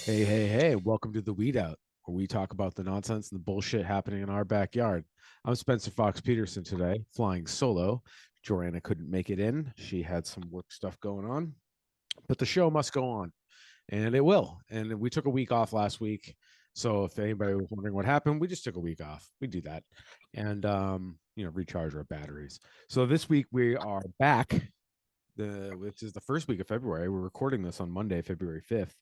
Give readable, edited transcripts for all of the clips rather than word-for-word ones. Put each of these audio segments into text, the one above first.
Hey, hey, hey, welcome to the Weed Out, where we talk about the nonsense and the bullshit happening in our backyard. I'm Spencer Fox Peterson today, flying solo. Joanna couldn't make it in. She had some work stuff going on, but the show must go on, and it will. And we took a week off last week. So if anybody was wondering what happened, we just took a week off. We do that and, recharge our batteries. So this week we are back, which is the first week of February. We're recording this on Monday, February 5th.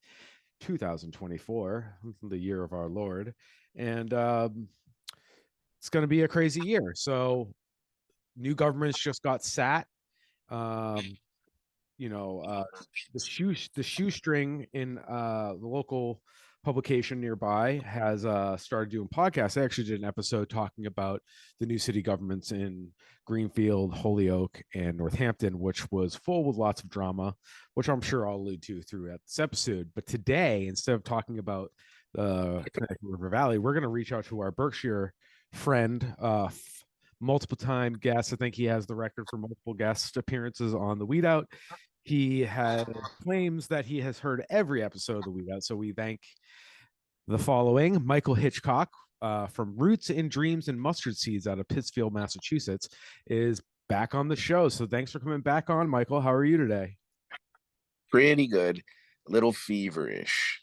2024, the year of our Lord, and it's going to be a crazy year. So, new governments just got sat. Um, the shoestring in the local publication nearby has started doing podcasts. I actually did an episode talking about the new city governments in Greenfield, Holyoke, and Northampton, which was full with lots of drama, which I'm sure I'll allude to throughout this episode. But today, instead of talking about the Connecticut River Valley, we're going to reach out to our Berkshire friend, multiple time guest. I think he has the record for multiple guest appearances on the Weed Out. He has claims that he has heard every episode of the Weed Out. So we thank the following: Michael Hitchcock, from Roots and Dreams and Mustard Seeds out of Pittsfield, Massachusetts, is back on the show. So thanks for coming back on, Michael. How are you today? Pretty good. A little feverish.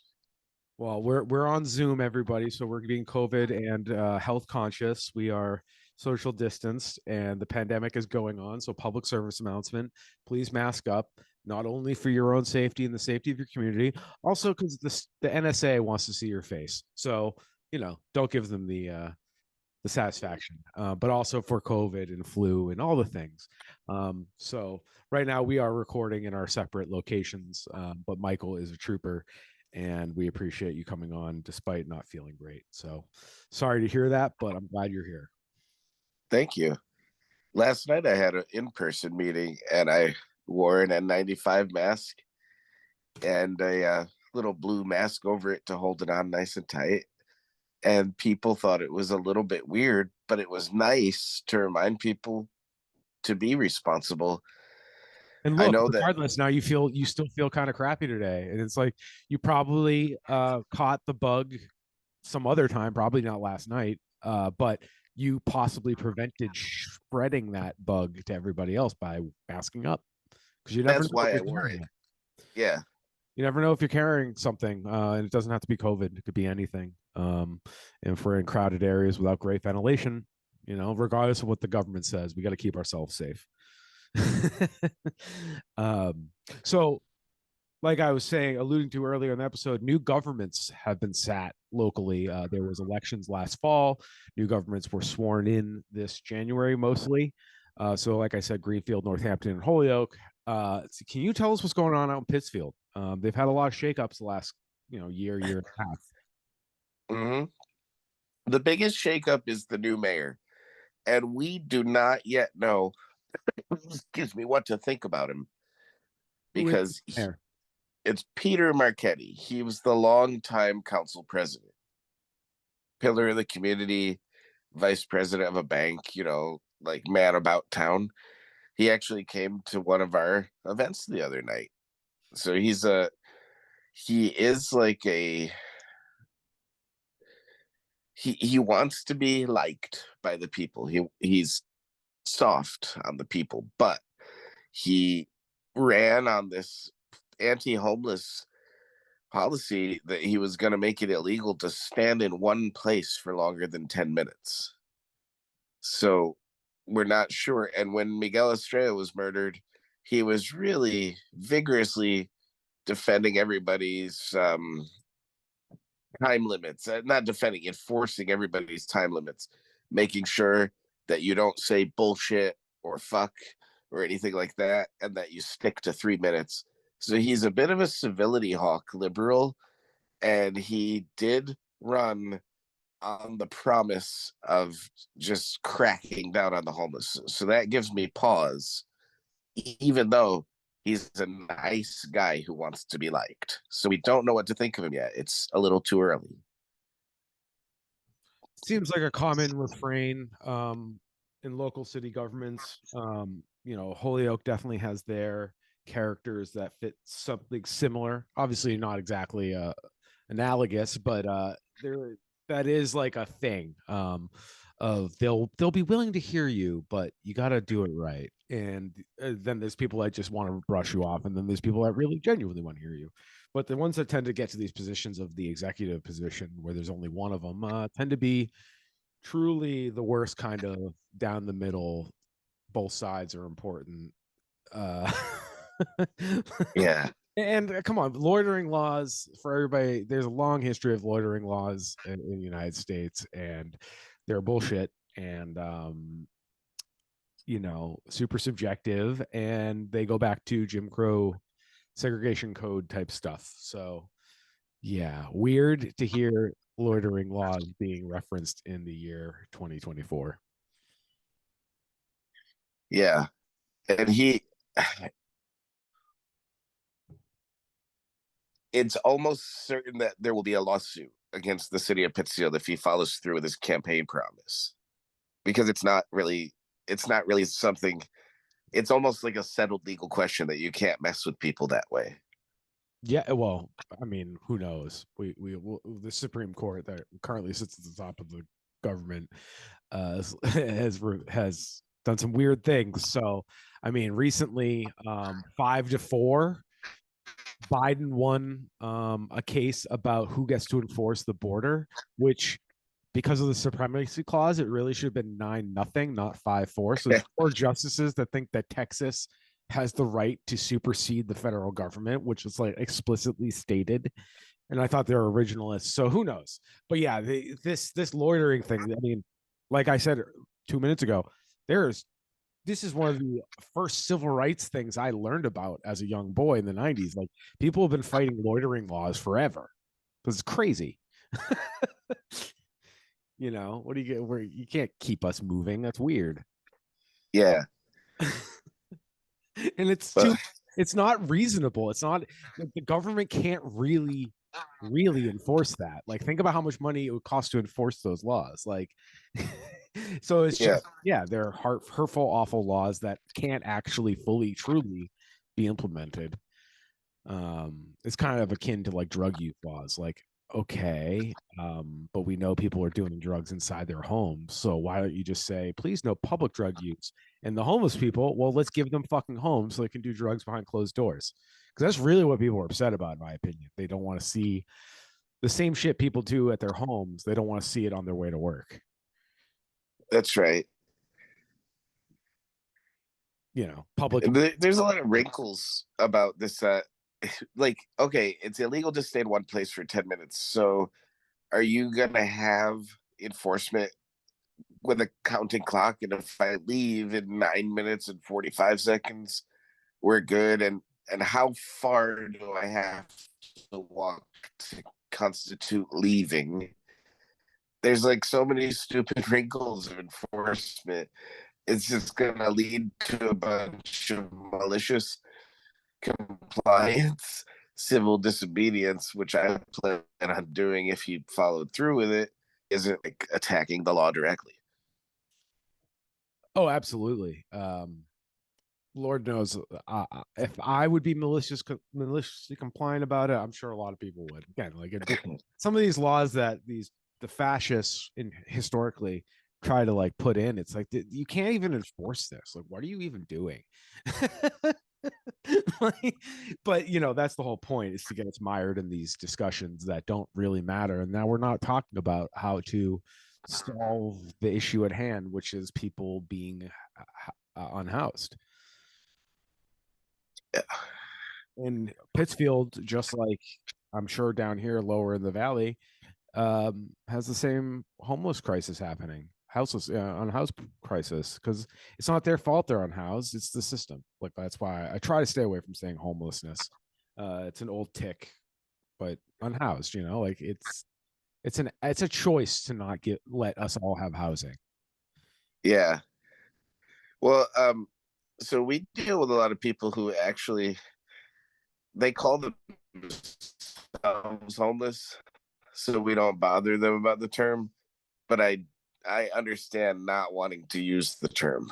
Well, we're on Zoom, everybody, so we're being COVID and health conscious. We are social distanced, and the pandemic is going on. So, public service announcement: please mask up, not only for your own safety and the safety of your community, also because the NSA wants to see your face. So, don't give them the satisfaction, but also for COVID and flu and all the things. So right now we are recording in our separate locations, but Michael is a trooper and we appreciate you coming on despite not feeling great. So sorry to hear that, but I'm glad you're here. Thank you. Last night I had an in-person meeting and I wore an N95 mask and a little blue mask over it to hold it on nice and tight. And people thought it was a little bit weird, but it was nice to remind people to be responsible. And I look, know that regardless, now you still feel kind of crappy today. And it's like you probably caught the bug some other time, probably not last night, but you possibly prevented spreading that bug to everybody else by masking up, because you never that's know if why I you're wore carrying it. it. Yeah, You never know if you're carrying something, and it doesn't have to be COVID. It could be anything. And if we're in crowded areas without great ventilation, regardless of what the government says, we got to keep ourselves safe. um, so like I was saying, alluding to earlier in the episode, new governments have been sat locally. There was elections last fall. New governments were sworn in this January mostly. So, like I said, Greenfield, Northampton, and Holyoke. Can you tell us what's going on out in Pittsfield? They've had a lot of shakeups the last, year and a half. hmm the biggest shakeup is the new mayor, and we do not yet know. Excuse me, what to think about him Who is because there? it's Peter Marchetti. He was the longtime council president, pillar of the community, vice president of a bank, like man about town. He actually came to one of our events the other night. So he is like he wants to be liked by the people. He's soft on the people, but he ran on this anti-homeless policy that he was going to make it illegal to stand in one place for longer than 10 minutes. So we're not sure. And when Miguel Estrella was murdered, he was really vigorously defending everybody's time limits, not defending, enforcing everybody's time limits, making sure that you don't say bullshit or fuck or anything like that, and that you stick to 3 minutes. So he's a bit of a civility hawk liberal, and he did run on the promise of just cracking down on the homeless. So that gives me pause, even though he's a nice guy who wants to be liked. So we don't know what to think of him yet. It's a little too early. Seems like a common refrain in local city governments. Holyoke definitely has their characters that fit something similar. Obviously, not exactly analogous, but there that is like a thing. Of they'll be willing to hear you, but you got to do it right. And then there's people that just want to brush you off, and then there's people that really genuinely want to hear you. But the ones that tend to get to these positions of the executive position, where there's only one of them, tend to be truly the worst kind of down the middle. Both sides are important. Uh, Yeah. and come on, loitering laws for everybody. There's a long history of loitering laws in the United States, and they're bullshit. And super subjective, and they go back to Jim Crow segregation code type stuff. So yeah, weird to hear loitering laws being referenced in the year 2024. Yeah. And it's almost certain that there will be a lawsuit against the city of Pittsfield if he follows through with his campaign promise, because it's not really something. It's almost like a settled legal question that you can't mess with people that way. Yeah, well, I mean, who knows? The Supreme Court that currently sits at the top of the government has done some weird things. So, I mean, recently, 5-4, Biden won a case about who gets to enforce the border, which because of the supremacy clause, it really should have been 9-0, not 5-4. So there's four justices that think that Texas has the right to supersede the federal government, which is like explicitly stated. And I thought they were originalists. So who knows? But yeah, this loitering thing. I mean, like I said 2 minutes ago, this is one of the first civil rights things I learned about as a young boy in the 90s. Like people have been fighting loitering laws forever. It's crazy. What do you get where you can't keep us moving? That's weird. Yeah. And But it's not reasonable. It's not like the government can't really enforce that. Like think about how much money it would cost to enforce those laws. Like so it's yeah. just yeah, they're hurtful, awful laws that can't actually fully, truly be implemented. It's kind of akin to like drug use laws. Like, okay, but we know people are doing drugs inside their homes. So why don't you just say, please no public drug use? And the homeless people, well, let's give them fucking homes so they can do drugs behind closed doors. Because that's really what people are upset about, in my opinion. They don't want to see the same shit people do at their homes. They don't want to see it on their way to work. That's right. Public. There's a lot of wrinkles about this. Like, okay, it's illegal to stay in one place for 10 minutes. So are you going to have enforcement with a counting clock? And if I leave in 9 minutes and 45 seconds, we're good. And how far do I have to walk to constitute leaving? There's like so many stupid wrinkles of enforcement. It's just going to lead to a bunch of malicious compliance, civil disobedience, which I plan on doing if he followed through with it, isn't like attacking the law directly. Oh, absolutely. Lord knows if I would be maliciously compliant about it, I'm sure a lot of people would. Again, like some of these laws that the fascists historically try to like put in, it's like you can't even enforce this. Like, what are you even doing? Like, but that's the whole point, is to get us mired in these discussions that don't really matter. And now we're not talking about how to solve the issue at hand, which is people being unhoused. Yeah. In Pittsfield, just like I'm sure down here lower in the valley, has the same homeless crisis happening, houseless unhoused crisis, because it's not their fault they're unhoused, it's the system. Like that's why I try to stay away from saying homelessness. It's an old tick, but unhoused, like it's a choice to not let us all have housing. Yeah. Well, so we deal with a lot of people who actually they call themselves homeless, so we don't bother them about the term. But I understand not wanting to use the term.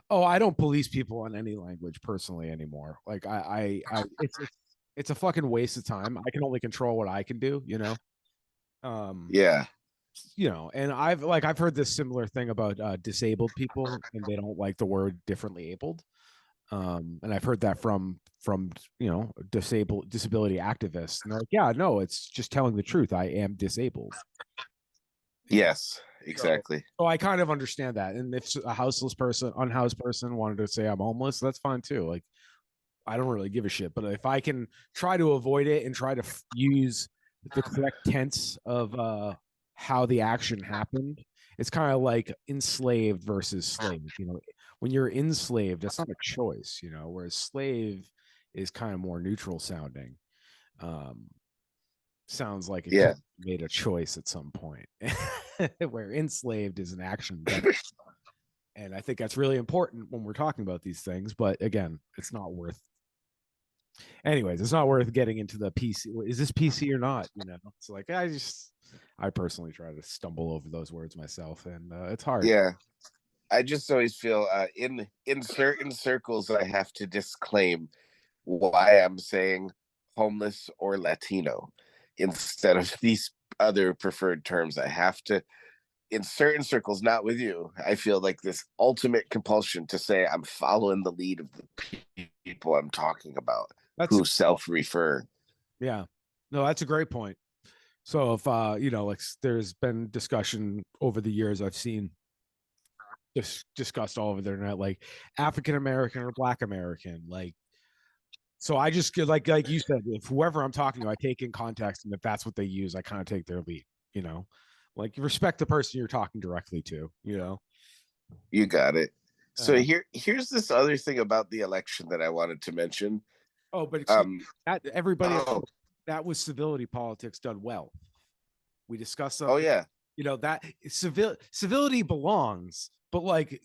Oh, I don't police people in any language personally anymore. Like I it's it's a fucking waste of time. I can only control what I can do, um Yeah. and I've heard this similar thing about disabled people, and they don't like the word differently abled. And I've heard that from disability activists, and they're like, yeah, no, it's just telling the truth. I am disabled. Yes, So, exactly. so I kind of understand that. And if a unhoused person wanted to say I'm homeless, that's fine too. Like, I don't really give a shit. But if I can try to avoid it and try to use the correct tense of how the action happened, it's kind of like enslaved versus slave. When you're enslaved, that's not a choice. Whereas slave is kind of more neutral sounding. Um, Sounds like it could Yeah. have made a choice at some point. Where enslaved is an action done. And I think that's really important when we're talking about these things. But again, it's not worth it's not worth getting into the PC. Is this PC or not? It's like I personally try to stumble over those words myself, and it's hard. Yeah. I just always feel in certain circles I have to disclaim why I'm saying homeless or Latino instead of these other preferred terms. I have to, in certain circles, not with you, I feel like this ultimate compulsion to say I'm following the lead of the people I'm talking about That's who self-refer. Yeah, no, that's a great point. So if like there's been discussion over the years I've seen discussed all over the internet, like African American or Black American, like. So I just get like you said, if whoever I'm talking to, I take in context, and if that's what they use, I kind of take their lead. Like respect the person you're talking directly to. You got it. So Uh, here's this other thing about the election that I wanted to mention. but excuse Um, that everybody oh, that was civility politics done well. We discussed oh something, yeah, that civility belongs, but like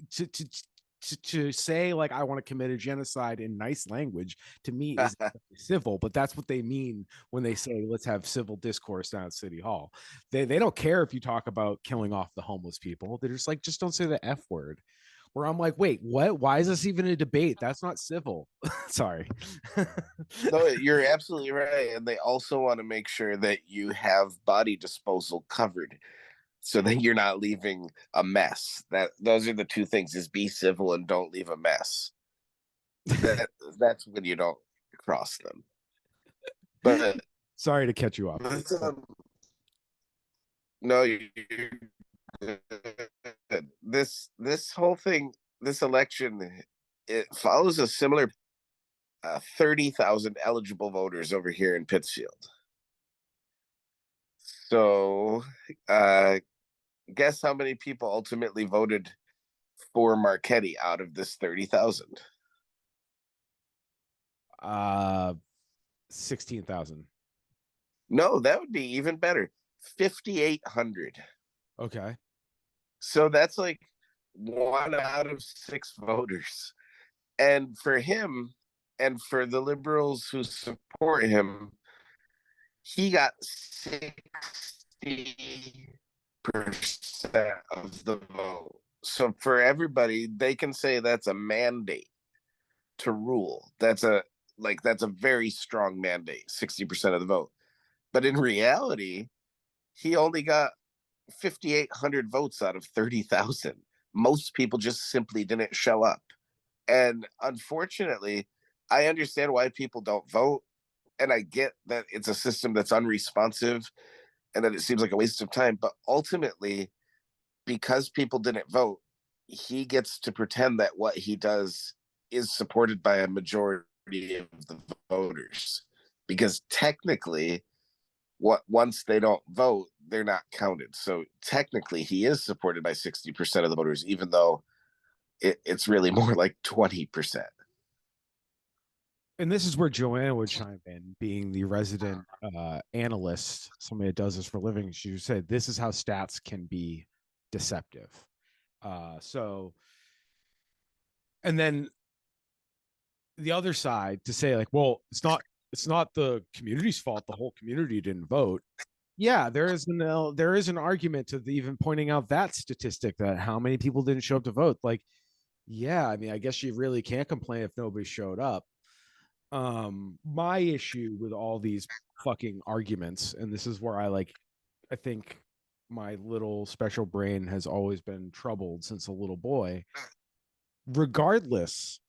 to say like I want to commit a genocide in nice language to me is civil, but that's what they mean when they say let's have civil discourse down at City Hall. They don't care if you talk about killing off the homeless people. They're just like, just don't say the F word. Where I'm like, wait, what? Why is this even a debate? That's not civil. Sorry. no, you're absolutely right. And they also want to make sure that you have body disposal covered so that you're not leaving a mess. That those are the two things: is be civil and don't leave a mess. That that's when you don't cross them. But Sorry to catch you off. no, this whole thing, this election, it follows a similar 30,000 eligible voters over here in Pittsfield. So, guess how many people ultimately voted for Marchetti out of this 30,000? 16,000. No, that would be even better. 5,800. Okay. So that's like 1 out of 6 voters. And for him, and for the liberals who support him, he got 60% of the vote. So for everybody, they can say that's a mandate to rule. That's a very strong mandate, 60% of the vote. But in reality, he only got 5,800 votes out of 30,000. Most people just simply didn't show up. And unfortunately, I understand why people don't vote. And I get that it's a system that's unresponsive and that it seems like a waste of time. But ultimately, because people didn't vote, he gets to pretend that what he does is supported by a majority of the voters. Because technically, once they don't vote, they're not counted. So technically, he is supported by 60% of the voters, even though it's really more like 20%. And this is where Joanna would chime in, being the resident analyst, somebody that does this for a living. She would say, this is how stats can be deceptive. And then the other side to say, like, well, it's not the community's fault. The whole community didn't vote. Yeah, there is an argument to even pointing out that statistic, that how many people didn't show up to vote. Like, yeah, I mean, I guess you really can't complain if nobody showed up. My issue with all these fucking arguments, and this is where I think my little special brain has always been troubled since a little boy, regardless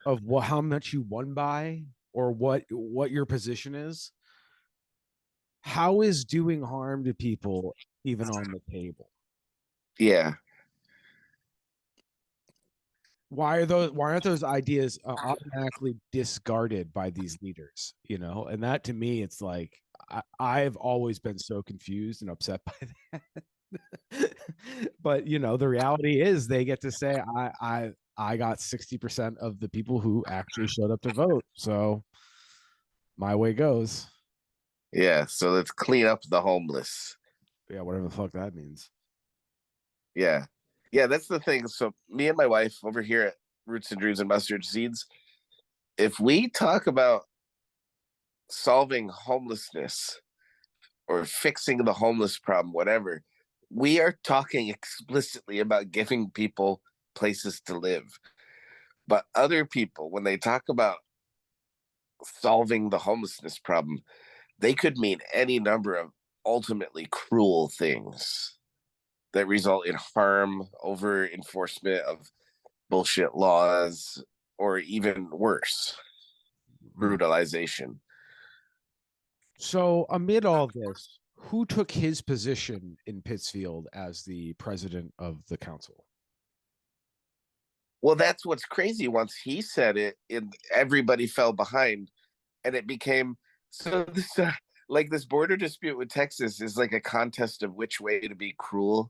of how much you won by or what your position is. How is doing harm to people even on the table? Yeah. Why aren't those ideas automatically discarded by these leaders, and that, to me, it's like I've always been so confused and upset by that. But the reality is they get to say I got 60% of the people who actually showed up to vote, so my way goes. Yeah. So let's clean up the homeless. Yeah, whatever the fuck that means. Yeah. Yeah, that's the thing. So me and my wife over here at Roots and Dreams and Mustard Seeds, if we talk about solving homelessness or fixing the homeless problem, whatever, we are talking explicitly about giving people places to live. But other people, when they talk about solving the homelessness problem, they could mean any number of ultimately cruel things that result in harm, over enforcement of bullshit laws, or even worse, brutalization. So, amid all this, who took his position in Pittsfield as the president of the council? Well, that's what's crazy. Once he said it, everybody fell behind, and it became so this like this border dispute with Texas is like a contest of which way to be cruel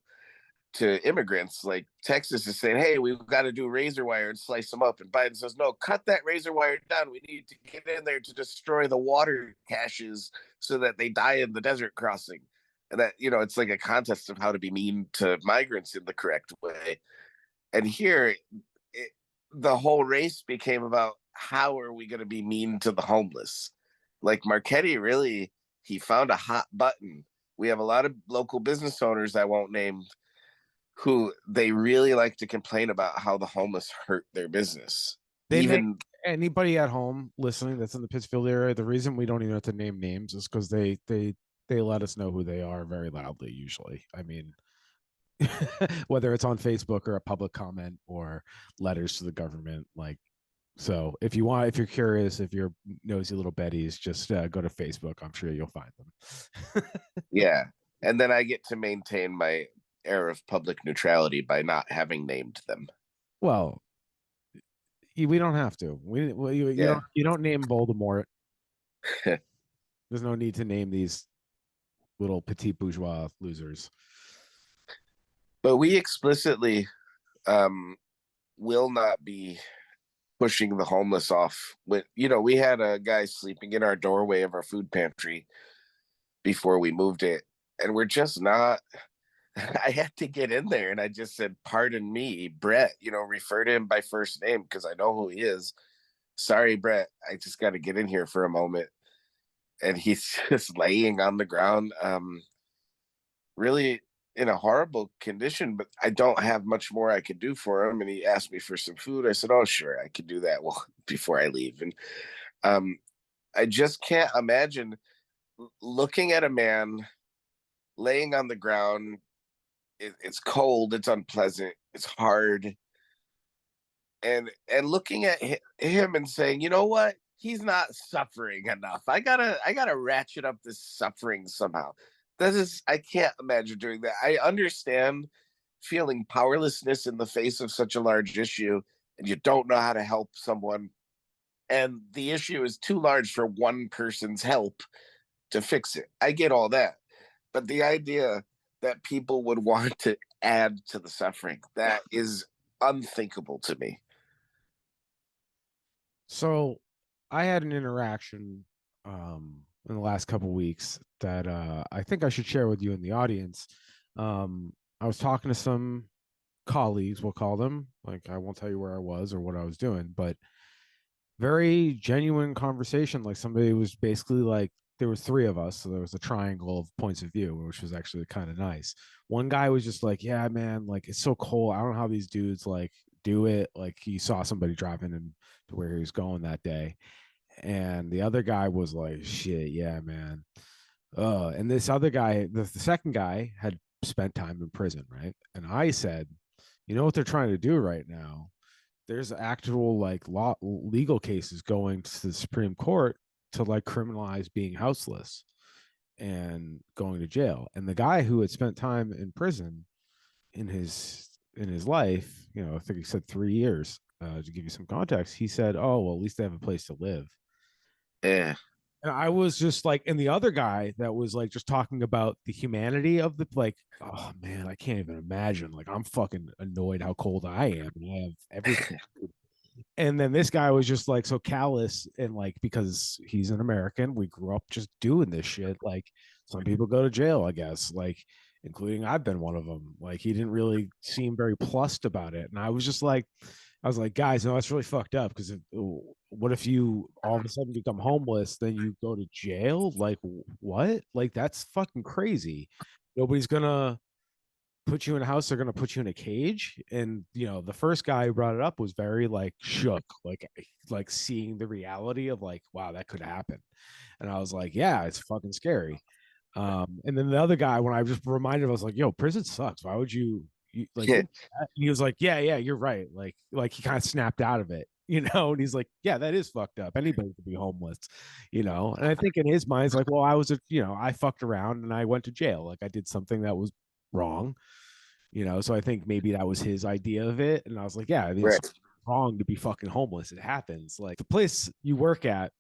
to immigrants. Like Texas is saying, "Hey, we've got to do razor wire and slice them up," and Biden says, "No, cut that razor wire down. We need to get in there to destroy the water caches so that they die in the desert crossing." And that it's like a contest of how to be mean to migrants in the correct way. And here, it, the whole race became about how are we going to be mean to the homeless. Like Marchetti really, he found a hot button. We have a lot of local business owners I won't name who they really like to complain about how the homeless hurt their business. They make Even anybody at home listening that's in the Pittsfield area. The reason we don't even have to name names is because they let us know who they are very loudly. Usually, I mean, whether it's on Facebook or a public comment or letters to the government, like. So if you're curious, if you're nosy little Betties, just go to Facebook. I'm sure you'll find them. yeah, and then I get to maintain my air of public neutrality by not having named them. Well, we don't have to. Yeah. You don't name Voldemort. There's no need to name these little petit bourgeois losers. But we explicitly will not be pushing the homeless off. We had a guy sleeping in our doorway of our food pantry before we moved it, and we're just not. I had to get in there, and I just said, "Pardon me, Brett." Refer to him by first name because I know who he is. Sorry, Brett. I just got to get in here for a moment, and he's just laying on the ground, really in a horrible condition. But I don't have much more I could do for him. And he asked me for some food. I said, "Oh, sure, I could do that." Well, before I leave, and I just can't imagine looking at a man laying on the ground. It's cold, it's unpleasant, it's hard, and looking at him and saying, you know what, he's not suffering enough. I gotta ratchet up this suffering somehow. I can't imagine doing that. I understand feeling powerlessness in the face of such a large issue, and you don't know how to help someone, and the issue is too large for one person's help to fix it. I get all that, but the idea that people would want to add to the suffering, that is unthinkable to me. So I had an interaction in the last couple weeks that I think I should share with you in the audience. I was talking to some colleagues, we'll call them. Like, I won't tell you where I was or what I was doing, but very genuine conversation. Like, somebody was basically like, there was three of us, so there was a triangle of points of view, which was actually kind of nice. One guy was just like, yeah, man, like, it's so cold. I don't know how these dudes like do it. Like, he saw somebody driving him to where he was going that day, And the other guy was like, shit, yeah, man. And this other guy, the second guy, had spent time in prison, right? And I said, you know what they're trying to do right now? There's actual like legal cases going to the Supreme Court to like criminalize being houseless and going to jail. And the guy who had spent time in prison in his life, you know, I think he said 3 years. To give you some context, he said, "Oh, well, at least they have a place to live." Yeah. And I was just like, and the other guy that was like just talking about the humanity of the like, oh man, I can't even imagine. Like, I'm fucking annoyed how cold I am, and I have everything. And then this guy was just like so callous, and like because he's an American, we grew up just doing this shit. Like some people go to jail, I guess, like including I've been one of them. Like he didn't really seem very plussed about it, and I was just like, I was like, guys, no, that's really fucked up. Because what if you all of a sudden become homeless, then you go to jail? Like what? Like that's fucking crazy. Nobody's gonna put you in a house, they're gonna put you in a cage. And you know, the first guy who brought it up was very like shook, like seeing the reality of like, wow, that could happen. And I was like, yeah, it's fucking scary. And then the other guy, when I just reminded him, I was like, yo, prison sucks. Why would you like Yeah. think that? And he was like, yeah, you're right. Like he kind of snapped out of it, you know, and he's like, yeah, that is fucked up. Anybody could be homeless, you know. And I think in his mind, it's like, well, you know, I fucked around and I went to jail. Like I did something that was wrong, you know. So I think maybe that was his idea of it. And I was like, yeah, I mean, it's Right. wrong to be fucking homeless. It happens. Like the place you work at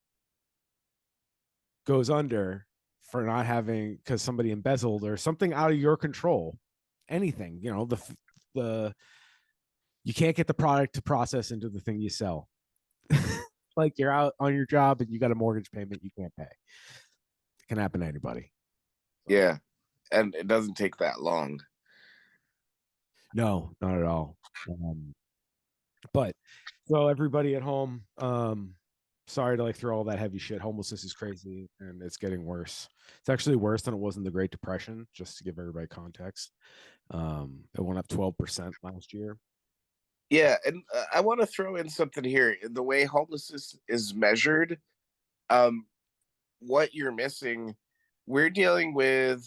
goes under for not having because somebody embezzled or something out of your control. Anything, you know, the you can't get the product to process into the thing you sell. Like you're out on your job and you got a mortgage payment you can't pay. It can happen to anybody. So Yeah. And it doesn't take that long. no, not at all. But so everybody at home, sorry to like throw all that heavy shit. Homelessness is crazy and it's getting worse. It's actually worse than it was in the Great Depression, just to give everybody context. It went up 12% last year. Yeah, and I want to throw in something here. The way homelessness is measured, um, what you're missing, we're dealing with.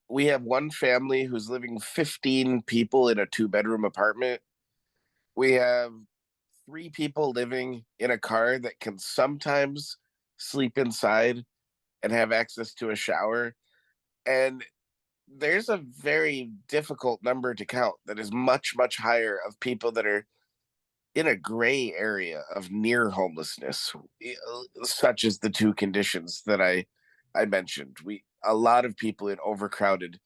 We have one family who's living 15 people in a two-bedroom apartment. We have three people living in a car that can sometimes sleep inside and have access to a shower. And there's a very difficult number to count that is much, much higher of people that are in a gray area of near homelessness, such as the two conditions that I mentioned. We a lot of people in overcrowded,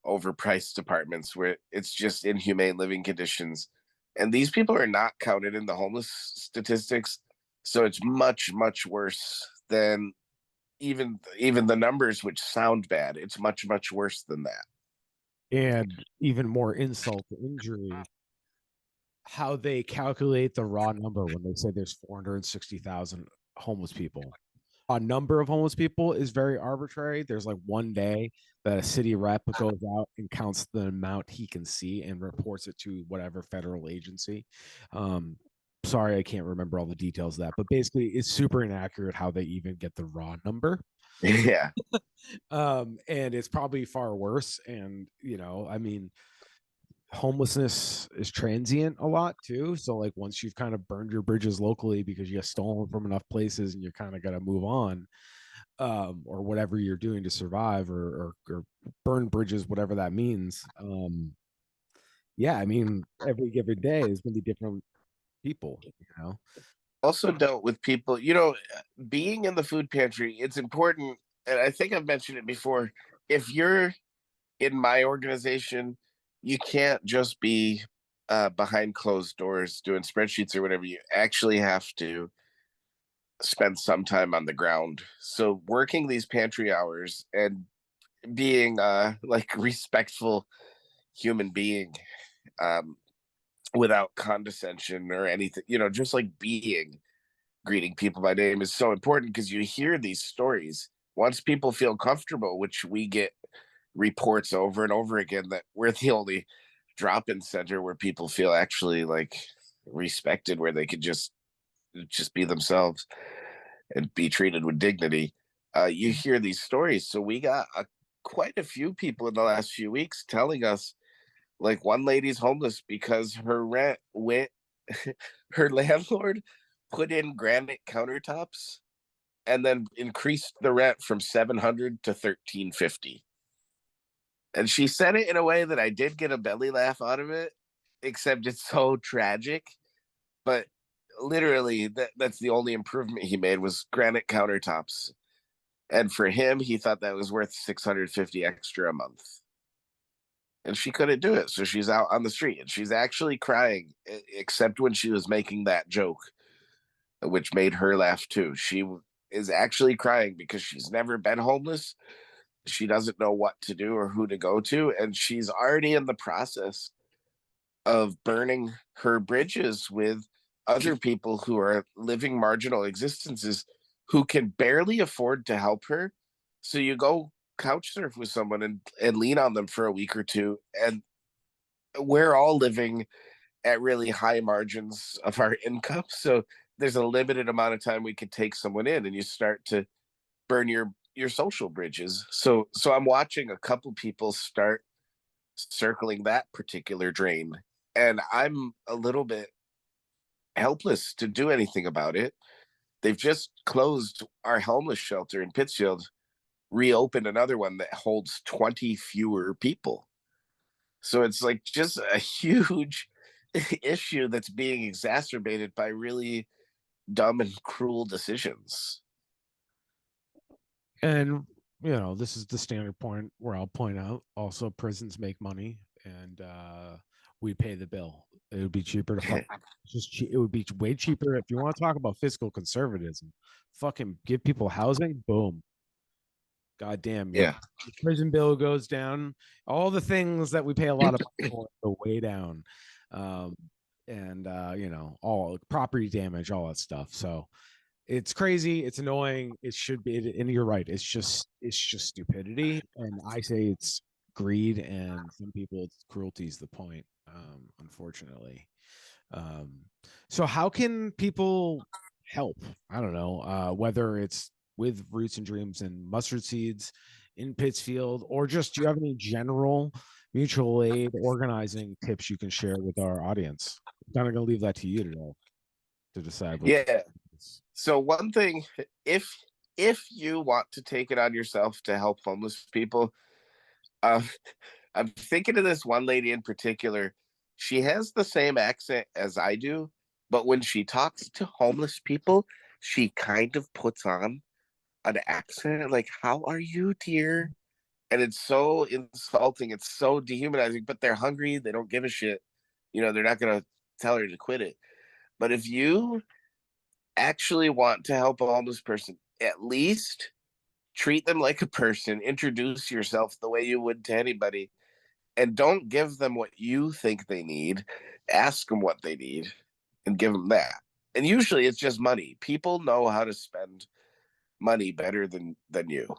overpriced apartments where it's just inhumane living conditions, and these people are not counted in the homeless statistics. So it's much much worse than even the numbers, which sound bad. It's much much worse than that. And even more insult to injury, how they calculate the raw number when they say there's 460,000 homeless people. A number of homeless people is very arbitrary. There's like one day that a city rep goes out and counts the amount he can see and reports it to whatever federal agency. Um, Sorry, I can't remember all the details of that, but basically, it's super inaccurate how they even get the raw number. Yeah. And it's probably far worse. And you know, I mean, homelessness is transient a lot too. So like once you've kind of burned your bridges locally because you get stolen from enough places and you kind of got to move on, or whatever you're doing to survive, or burn bridges, whatever that means. Yeah, I mean, every given day is going to be different people, you know. Also dealt with people, being in the food pantry, it's important, and I think I've mentioned it before. If you're in my organization, you can't just be behind closed doors doing spreadsheets or whatever. You actually have to spend some time on the ground. So working these pantry hours and being like respectful human being, um, without condescension or anything, just like being greeting people by name is so important because you hear these stories. Once people feel comfortable, which we get reports over and over again that we're the only drop-in center where people feel actually like respected, where they could just be themselves. and be treated with dignity. You hear these stories. So we got quite a few people in the last few weeks telling us, like, one lady's homeless because her rent went, her landlord put in granite countertops and then increased the rent from 700 to 1350. And she said it in a way that I did get a belly laugh out of it, except it's so tragic. But literally, that's the only improvement he made was granite countertops. And for him, he thought that was worth 650 extra a month. And she couldn't do it. So she's out on the street and she's actually crying, except when she was making that joke, which made her laugh too. She is actually crying because she's never been homeless. She doesn't know what to do or who to go to. And she's already in the process of burning her bridges with other people who are living marginal existences who can barely afford to help her. So you go couch surf with someone and lean on them for a week or two. And we're all living at really high margins of our income. So there's a limited amount of time we could take someone in, and you start to burn your social bridges. So I'm watching a couple people start circling that particular drain, and I'm a little bit helpless to do anything about it. They've just closed our homeless shelter in Pittsfield, reopened another one that holds 20 fewer people. So it's like just a huge issue that's being exacerbated by really dumb and cruel decisions. And this is the standard point where I'll point out also prisons make money, and we pay the bill. It would be cheaper to it would be way cheaper if you want to talk about fiscal conservatism. Fucking give people housing, boom. God damn, your Yeah. prison bill goes down. All the things that we pay a lot of money for go way down. And all property damage, all that stuff. So it's crazy, it's annoying, it should be, and you're right, it's just stupidity, and I say it's greed, and some people it's cruelty is the point, unfortunately. um so how can people help? I don't know, whether it's with Roots and Dreams and Mustard Seeds in Pittsfield, or just do you have any general mutual aid organizing tips you can share with our audience? I'm kind of gonna leave that to you to decide what Yeah. So one thing, if you want to take it on yourself to help homeless people, uh, I'm thinking of this one lady in particular. She has the same accent as I do, but when she talks to homeless people, she kind of puts on an accent like, "How are you, dear?" And it's so insulting. It's so dehumanizing. But they're hungry. They don't give a shit. They're not gonna tell her to quit it. But if you actually want to help a homeless person, at least treat them like a person, introduce yourself the way you would to anybody, and don't give them what you think they need. Ask them what they need and give them that. And usually it's just money. People know how to spend money better than you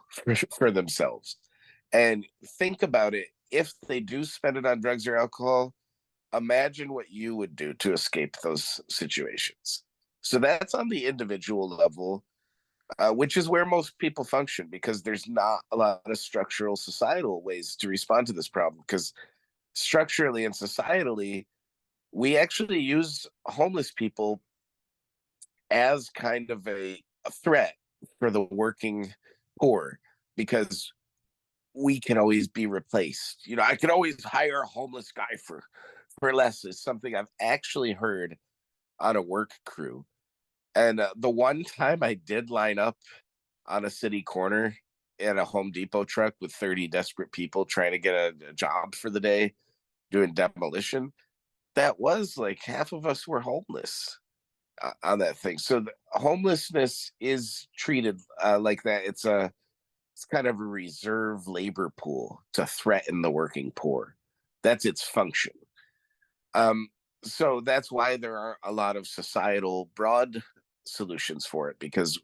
for themselves. And think about it. If they do spend it on drugs or alcohol, imagine what you would do to escape those situations. So that's on the individual level, which is where most people function, because there's not a lot of structural societal ways to respond to this problem. Because structurally and societally, we actually use homeless people as kind of a threat for the working poor, because we can always be replaced. I can always hire a homeless guy for less, is something I've actually heard on a work crew. And the one time I did line up on a city corner in a Home Depot truck with 30 desperate people trying to get a job for the day doing demolition, that was like half of us were homeless on that thing. So homelessness is treated like that. It's kind of a reserve labor pool to threaten the working poor. That's its function. Um, so that's why there are a lot of societal broad solutions for it, because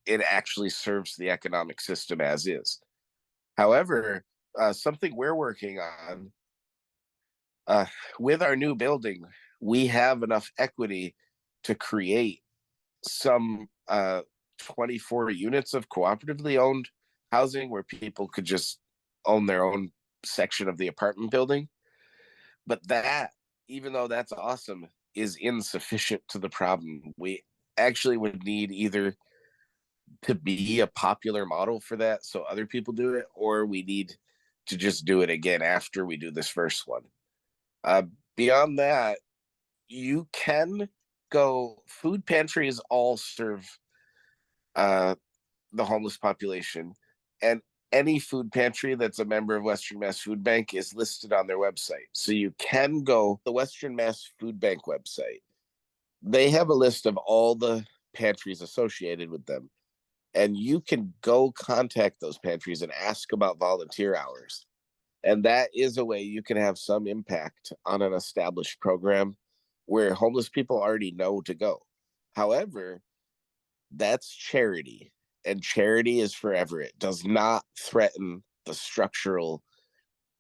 it actually serves the economic system as is. However, something we're working on uh, with our new building, we have enough equity to create some 24 units of cooperatively owned housing where people could just own their own section of the apartment building. But that, even though that's awesome, is insufficient to the problem. We actually would need either to be a popular model for that so other people do it, or we need to just do it again after we do this first one. Uh, Beyond that, you can go, food pantries all serve uh, the homeless population, and any food pantry that's a member of Western Mass Food Bank is listed on their website. So you can go the Western Mass Food Bank website. They have a list of all the pantries associated with them, and you can go contact those pantries and ask about volunteer hours. And that is a way you can have some impact on an established program where homeless people already know to go. However, that's charity, and charity is forever. It does not threaten the structural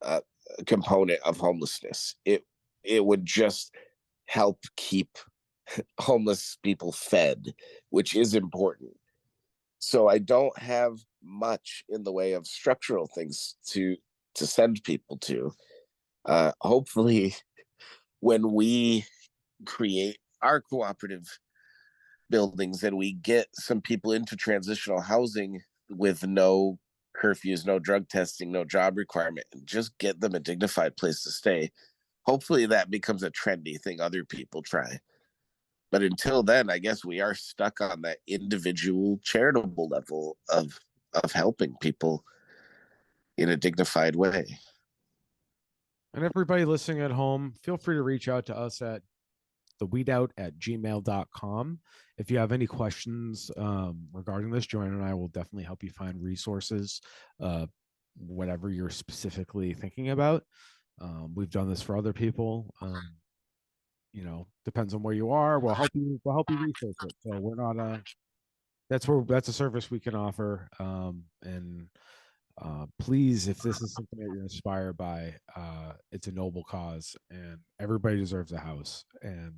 uh, component of homelessness. It would just help keep homeless people fed, which is important. So I don't have much in the way of structural things to send people to. Hopefully, when we create our cooperative buildings and we get some people into transitional housing with no curfews, no drug testing, no job requirement, and just get them a dignified place to stay. Hopefully that becomes a trendy thing other people try. But until then, I guess we are stuck on that individual charitable level of helping people in a dignified way. And everybody listening at home, feel free to reach out to us at theweedout@gmail.com. If you have any questions regarding this, Joanna and I will definitely help you find resources, whatever you're specifically thinking about. We've done this for other people. Depends on where you are. We'll help you research it. So we're not that's a service we can offer. And please, if this is something that you're inspired by, it's a noble cause and everybody deserves a house. And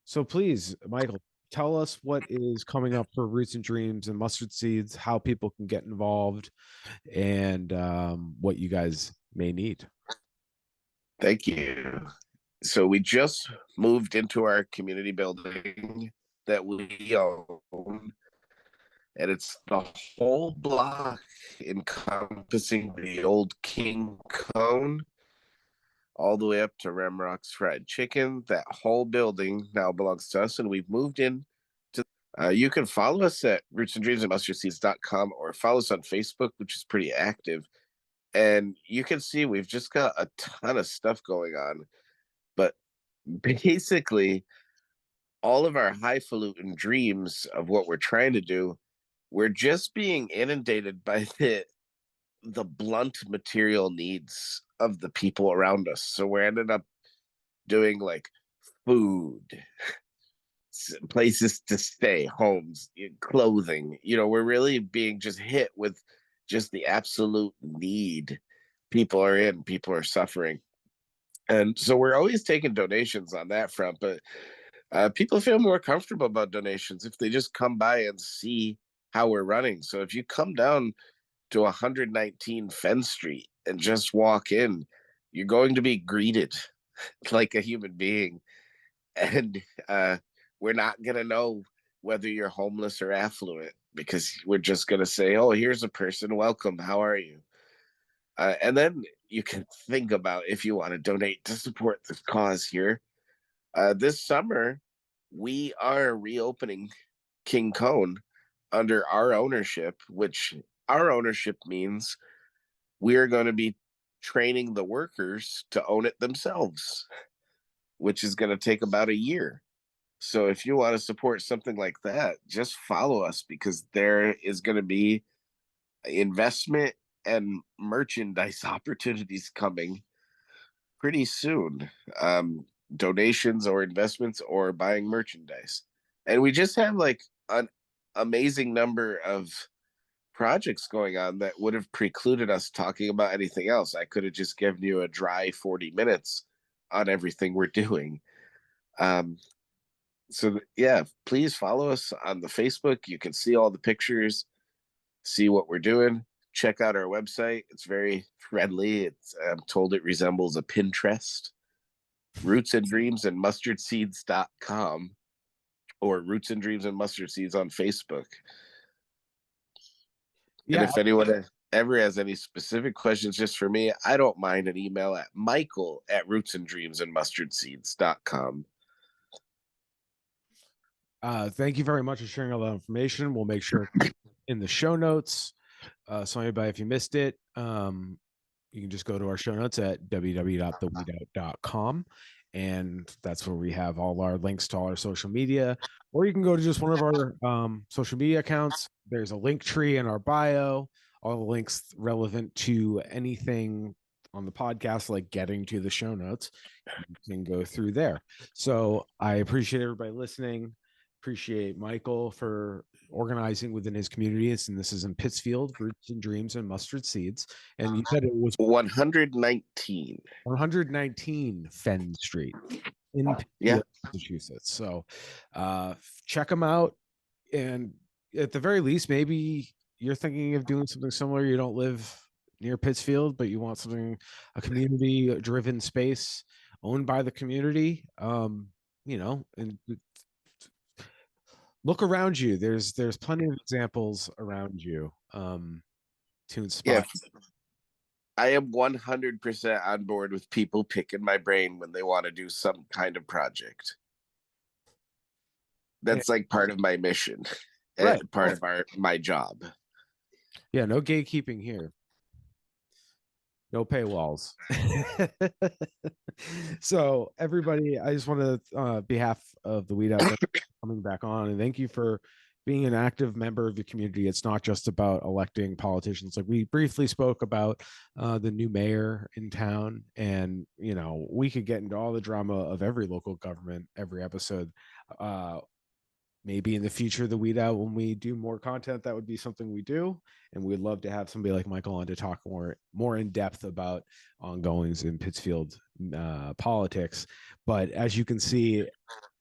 so please, Michael, tell us what is coming up for Roots and Dreams and Mustard Seeds, how people can get involved, and what you guys may need. Thank you. So we just moved into our community building that we own, and it's the whole block encompassing the old King Kone all the way up to Ramrock's Fried Chicken. That whole building now belongs to us, and we've moved in to. You can follow us at rootsandreamsandmustardseeds.com or follow us on Facebook, which is pretty active. And you can see we've just got a ton of stuff going on. But basically, all of our highfalutin dreams of what we're trying to do, we're just being inundated by the blunt material needs of the people around us. So we're ended up doing like food, places to stay, homes, clothing. We're really being just hit with just the absolute need. People are suffering. And so we're always taking donations on that front, but people feel more comfortable about donations if they just come by and see how we're running. So if you come down to 119 Fenn Street and just walk in, you're going to be greeted like a human being. And we're not going to know whether you're homeless or affluent because we're just going to say, oh, here's a person. Welcome. How are you? And then you can think about if you want to donate to support this cause here. This summer, we are reopening King Kone under our ownership, which our ownership means we are going to be training the workers to own it themselves, which is going to take about a year. So if you want to support something like that, just follow us because there is going to be investment and merchandise opportunities coming pretty soon. Donations or investments or buying merchandise. And we just have like an amazing number of projects going on that would have precluded us talking about anything else. I could have just given you a dry 40 minutes on everything we're doing. Um, So yeah, please follow us on the Facebook. You can see all the pictures, see what we're doing. Check out our website. It's very friendly. I'm told it resembles a Pinterest. Roots and Dreams and mustardseeds.com or Roots and Dreams and Mustard Seeds on Facebook. And Yeah. if anyone ever has any specific questions just for me, I don't mind an email at michael@rootsandDreamsandmustardseeds.com. Thank you very much for sharing all that information. We'll make sure in the show notes. So anybody, if you missed it, you can just go to our show notes at www.theweedout.com. And that's where we have all our links to all our social media. Or you can go to just one of our social media accounts. There's a link tree in our bio, all the links relevant to anything on the podcast, like getting to the show notes. You can go through there. So I appreciate everybody listening. Appreciate Michael for organizing within his communities, and this is in Pittsfield, Roots and Dreams and Mustard Seeds. And you said it was 119. 119 Fenn Street in Yeah. Pittsfield, Massachusetts. So check them out. And at the very least, maybe you're thinking of doing something similar. You don't live near Pittsfield, but you want something, a community driven space owned by the community. And look around you. There's plenty of examples around you to inspire. Yeah. I am 100% on board with people picking my brain when they want to do some kind of project. That's like part of my mission, Right. and part of my job. Yeah, no gatekeeping here. No paywalls. So everybody, I just want to behalf of the Weed Out coming back on, and thank you for being an active member of the community. It's not just about electing politicians. Like we briefly spoke about the new mayor in town, and we could get into all the drama of every local government every episode. Maybe in the future, the Weed Out, when we do more content, that would be something we do. And we'd love to have somebody like Michael on to talk more in depth about ongoings in Pittsfield politics. But as you can see,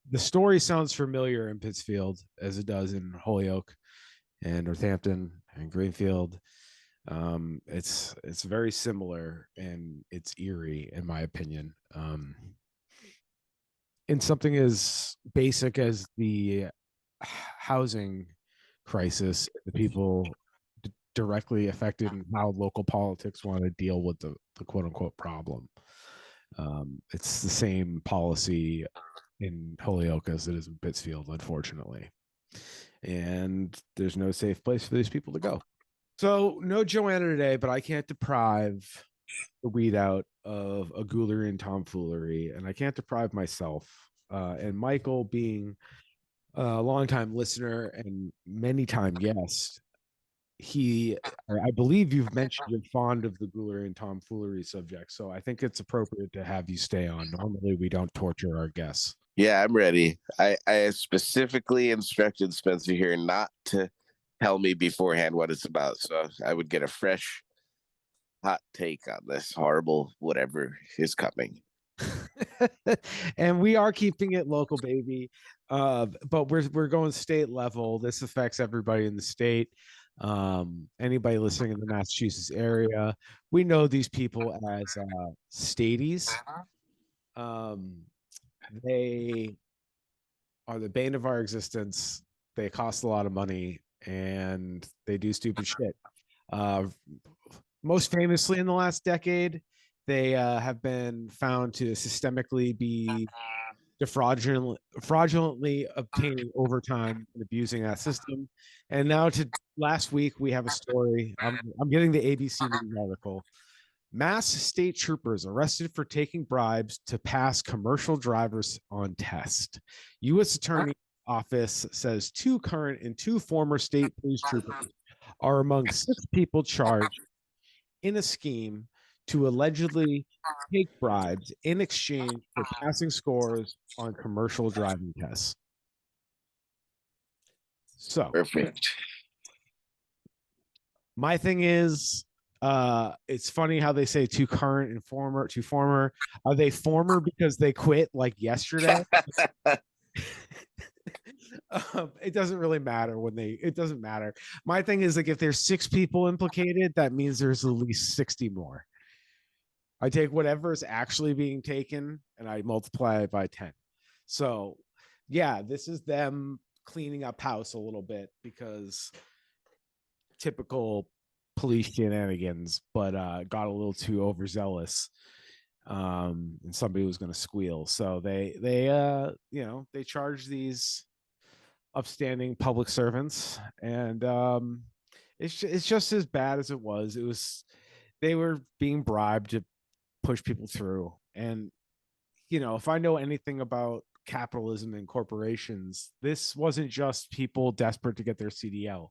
the story sounds familiar in Pittsfield as it does in Holyoke and Northampton and Greenfield. It's very similar, and it's eerie in my opinion. In something as basic as the housing crisis, the people directly affected and how local politics want to deal with the quote unquote problem. It's the same policy in Holyoke as it is in Pittsfield, unfortunately. And there's no safe place for these people to go. So no Joanna today, but I can't deprive the Weed Out of a Goulerian tomfoolery, and I can't deprive myself. And Michael, being a longtime listener and many time guest, I believe you've mentioned you're fond of the Goulerian tomfoolery subject, so I think it's appropriate to have you stay on. Normally, we don't torture our guests. Yeah, I'm ready. I specifically instructed Spencer here not to tell me beforehand what it's about, so I would get a fresh, hot take on this horrible whatever is coming. And we are keeping it local, baby. But we're going state level. This affects everybody in the state. Anybody listening in the Massachusetts area, we know these people as stadies. They are the bane of our existence. They cost a lot of money, and they do stupid shit. Most famously in the last decade, they have been found to systemically be fraudulently obtaining overtime and abusing that system. And now to last week, we have a story. I'm getting the ABC News article. Mass state troopers arrested for taking bribes to pass commercial drivers on test. U.S. Attorney Office says 2 current and 2 former state police troopers are among 6 people charged in a scheme to allegedly take bribes in exchange for passing scores on commercial driving tests. So, Perfect. My thing is, it's funny how they say 2 current and 2 former. Are they former because they quit like yesterday? It doesn't really matter it doesn't matter. My thing is like if there's 6 people implicated, that means there's at least 60 more. I take whatever is actually being taken and I multiply it by 10. So yeah, this is them cleaning up house a little bit because typical police shenanigans, but got a little too overzealous. And somebody was going to squeal. So they charge these upstanding public servants, and it's just as bad as it was. It was they were being bribed to push people through, and if I know anything about capitalism and corporations, this wasn't just people desperate to get their CDL.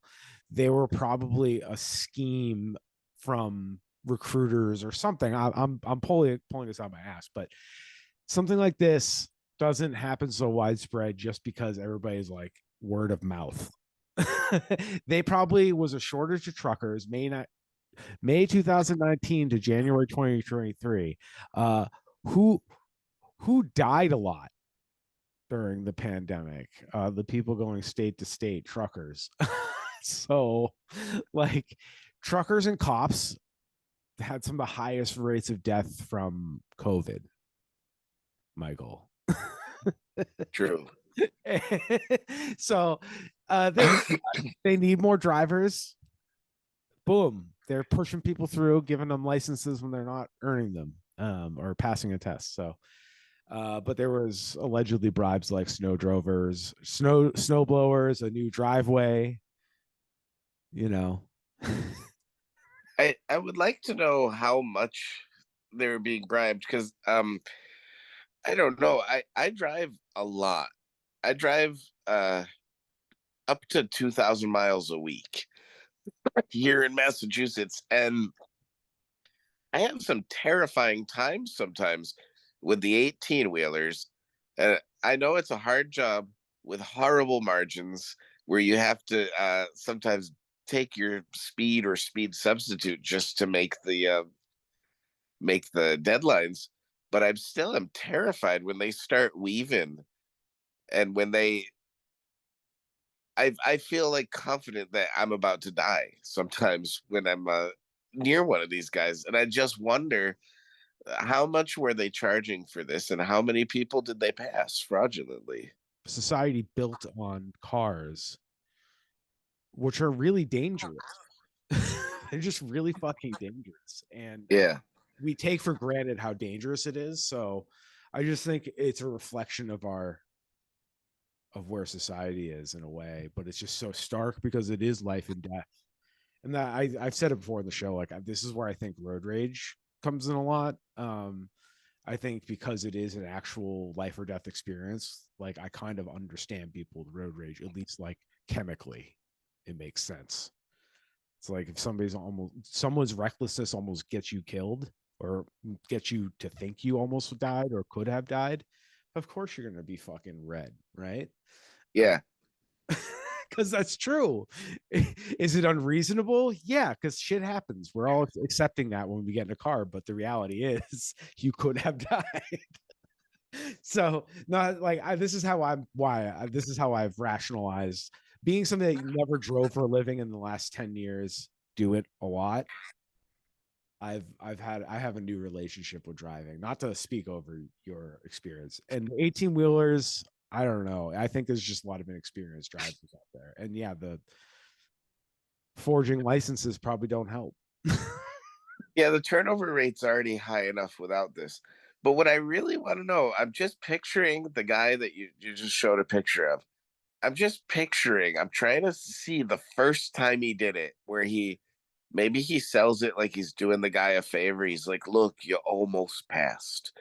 They were probably a scheme from recruiters or something. I'm pulling this out my ass, but something like this doesn't happen so widespread just because everybody's like word of mouth. They probably was a shortage of truckers. May 2019 to January 2023. Who died a lot during the pandemic? The people going state to state, truckers. So, like, truckers and cops had some of the highest rates of death from COVID. Michael. True. So, they need more drivers. Boom, they're pushing people through, giving them licenses when they're not earning them, or passing a test. So, but there was allegedly bribes like snow blowers, a new driveway. I would like to know how much they were being bribed because I don't know. I drive a lot. I drive up to 2,000 miles a week here in Massachusetts, and I have some terrifying times sometimes with the 18 wheelers. I know it's a hard job with horrible margins where you have to sometimes take your speed or speed substitute just to make the deadlines. But I'm terrified when they start weaving, and when I feel like confident that I'm about to die sometimes when I'm near one of these guys, and I just wonder how much were they charging for this, and how many people did they pass fraudulently? Society built on cars, which are really dangerous. They're just really fucking dangerous, and Yeah, we take for granted how dangerous it is. So, I just think it's a reflection of where society is in a way, but it's just so stark because it is life and death. And that I've said it before in the show, like this is where I think road rage comes in a lot. I think because it is an actual life or death experience, like I kind of understand people with road rage, at least like chemically, it makes sense. It's like if someone's recklessness almost gets you killed or gets you to think you almost died or could have died, of course you're gonna be fucking red, right? yeah, Because that's true. Is it unreasonable? Yeah, because shit happens. We're all accepting that when we get in a car, but the reality is you could have died. So, not like this is how this is how I've rationalized being something that you never drove for a living in the last 10 years, do it a lot. I have a new relationship with driving, not to speak over your experience. And 18 wheelers, I don't know. I think there's just a lot of inexperienced drivers out there. And yeah, the forging licenses probably don't help. yeah. The turnover rate's already high enough without this. But what I really want to know, I'm just picturing the guy that you just showed a picture of. I'm trying to see the first time he did it, where maybe he sells it like he's doing the guy a favor. He's like, look, you almost passed.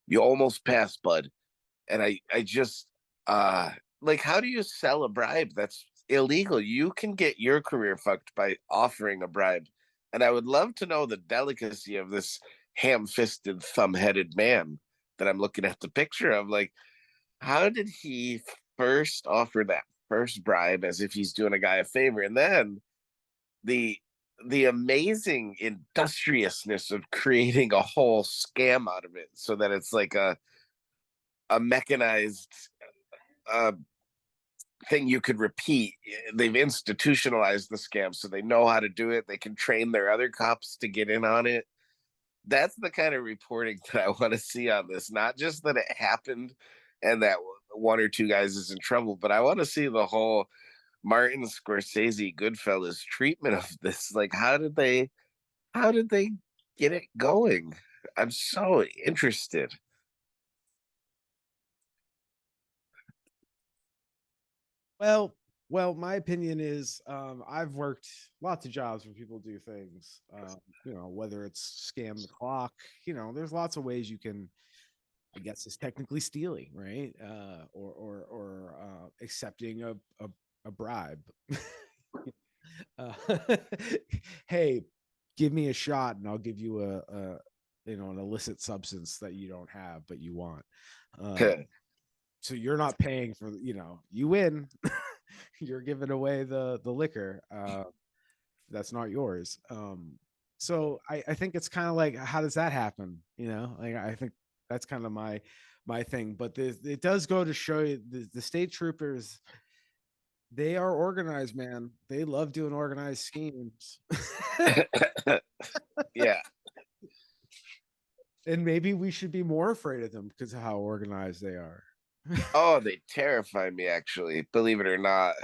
You almost passed, bud. And I just like, how do you sell a bribe? That's illegal. You can get your career fucked by offering a bribe. And I would love to know the delicacy of this ham-fisted, thumb-headed man that I'm looking at the picture of. Like, how did he first offer that first bribe as if he's doing a guy a favor, and then the the amazing industriousness of creating a whole scam out of it so that it's like a mechanized thing you could repeat. They've institutionalized the scam, so they know how to do it. They can train their other cops to get in on it. That's the kind of reporting that I want to see on this. Not just that it happened and that one or two guys is in trouble, but I want to see the whole Martin Scorsese Goodfellas treatment of this. Like, how did they get it going? I'm so interested. Well, my opinion is I've worked lots of jobs where people do things, whether it's scam the clock, there's lots of ways you can, I guess it's technically stealing, right? Or accepting a bribe. uh, hey, give me a shot and I'll give you an illicit substance that you don't have but you want. So you're not paying for, you win. You're giving away the liquor that's not yours. So I think it's kind of like, how does that happen? Like, I think that's kind of my thing. But it does go to show you the state troopers, they are organized, man. They love doing organized schemes. Yeah. And maybe we should be more afraid of them because of how organized they are. Oh, they terrify me, actually, believe it or not.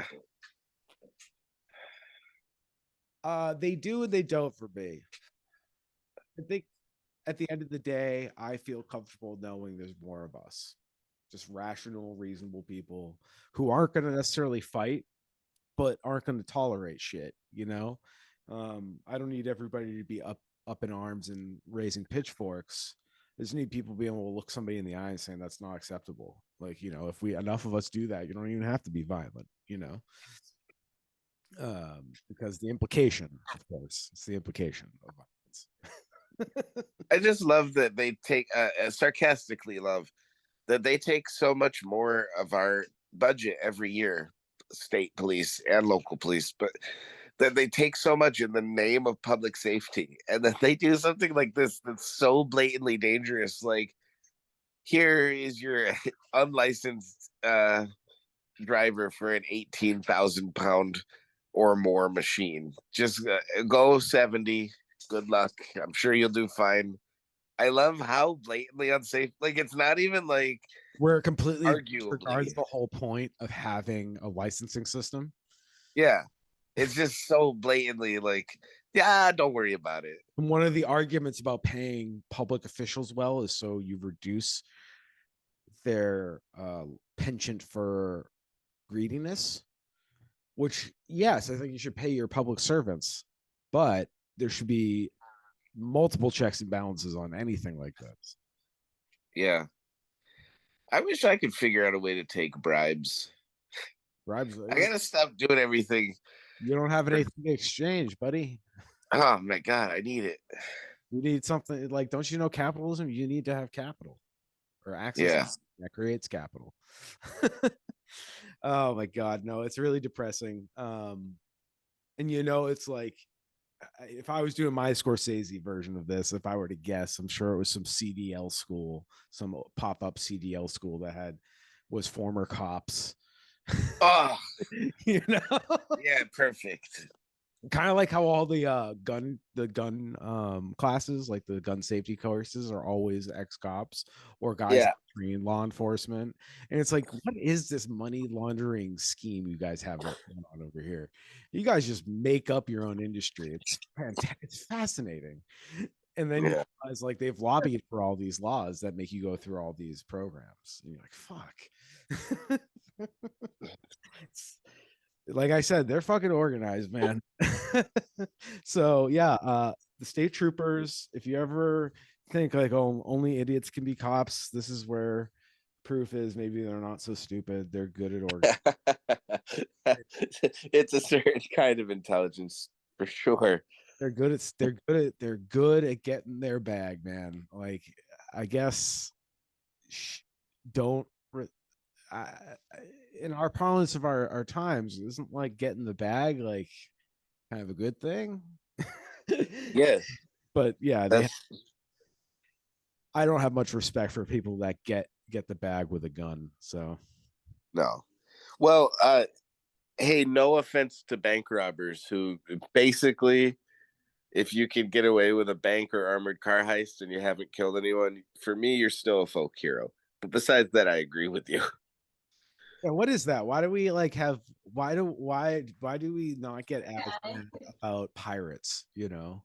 They do and they don't for me. I think at the end of the day, I feel comfortable knowing there's more of us, just rational, reasonable people who aren't going to necessarily fight, but aren't going to tolerate shit. I don't need everybody to be up in arms and raising pitchforks. I just need people being able to look somebody in the eye and saying that's not acceptable. Like, if we enough of us do that, you don't even have to be violent. Because the implication, of course, it's the implication of violence. I just love that they take, sarcastically love that they take so much more of our budget every year, state police and local police, but that they take so much in the name of public safety, and that they do something like this that's so blatantly dangerous. Like, here is your unlicensed driver for an 18,000 pound or more machine. Just go 70. Good luck. I'm sure you'll do fine. I love how blatantly unsafe. Like, it's not even like, where it completely arguably, regards the whole point of having a licensing system. yeah. It's just so blatantly like, yeah, don't worry about it. And one of the arguments about paying public officials well is so you reduce their penchant for greediness, which, yes, I think you should pay your public servants, but there should be multiple checks and balances on anything like this. Yeah. I wish I could figure out a way to take bribes. Bribes. I gotta stop doing everything. You don't have anything to exchange, buddy. Oh my god, I need it. You need something like, don't you know capitalism? You need to have capital or access Yeah. that creates capital. Oh my god, no, it's really depressing. And it's like, if I was doing my Scorsese version of this, if I were to guess, I'm sure it was some CDL school, some pop-up CDL school that was former cops. Oh, you know, yeah, perfect. kind of like how all the gun classes, like the gun safety courses, are always ex-cops or guys Yeah. in law enforcement. And it's like, what is this money laundering scheme you guys have going on over here? You guys just make up your own industry. It's fantastic. It's fascinating. And then you realize, like, they've lobbied for all these laws that make you go through all these programs. And you're like, fuck. Like I said, they're fucking organized, man. So yeah, the state troopers, if you ever think like, oh, only idiots can be cops, this is where proof is maybe they're not so stupid. They're good at organizing. It's a certain kind of intelligence for sure. They're good at getting their bag, man. Like, I guess don't in our parlance of our times, isn't like getting the bag like kind of a good thing? Yes. But yeah, I don't have much respect for people that get the bag with a gun. So No. Well, hey, no offense to bank robbers who basically, if you can get away with a bank or armored car heist and you haven't killed anyone, for me, you're still a folk hero. But besides that, I agree with you. Yeah, what is that? Why do we like have why do we not get advertised about pirates, you know?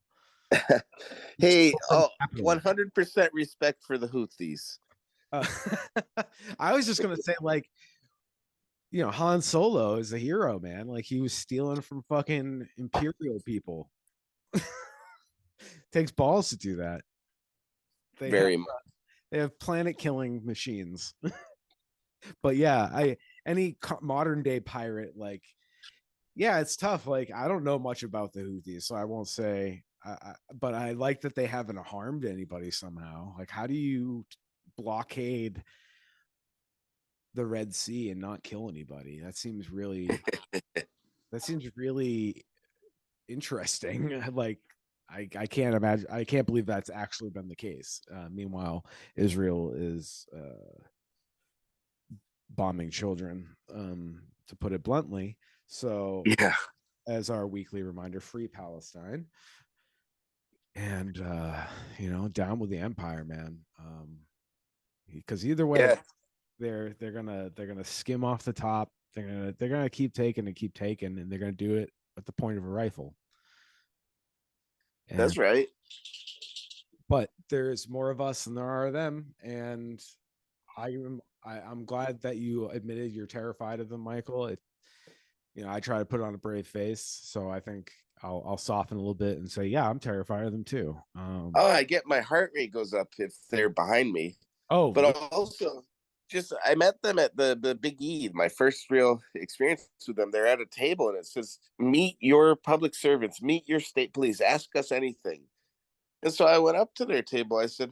Hey, From oh, capital. 100% respect for the Houthis. Uh, I was just gonna say, like, you know, Han Solo is a hero, man. Like he was stealing from fucking Imperial people. Takes balls to do that. They have Very. they have planet killing machines. But yeah, I any modern day pirate, like, yeah, it's tough. Like I don't know much about the Houthis, so I won't say. But I like that they haven't harmed anybody somehow. Like, how do you blockade the Red Sea and not kill anybody? That seems really interesting. Like, I can't imagine. I can't believe that's actually been the case. Meanwhile, Israel is bombing children, to put it bluntly. So, Yeah, as our weekly reminder, free Palestine, and you know, down with the empire, man. Because either way, yeah, they're gonna skim off the top. They're gonna keep taking and keep taking, and they're gonna do it at the point of a rifle. And that's right. but there's more of us than there are of them, and I'm glad that you admitted you're terrified of them, Michael. You know, I try to put on a brave face, so I think I'll soften a little bit and say, yeah, I'm terrified of them too. Oh, I get my heart rate goes up if they're behind me. Oh, But also, just I met them at the Big E, my first real experience with them. They're at a table and it says, "Meet your public servants, meet your state police, ask us anything." And so I went up to their table. I said,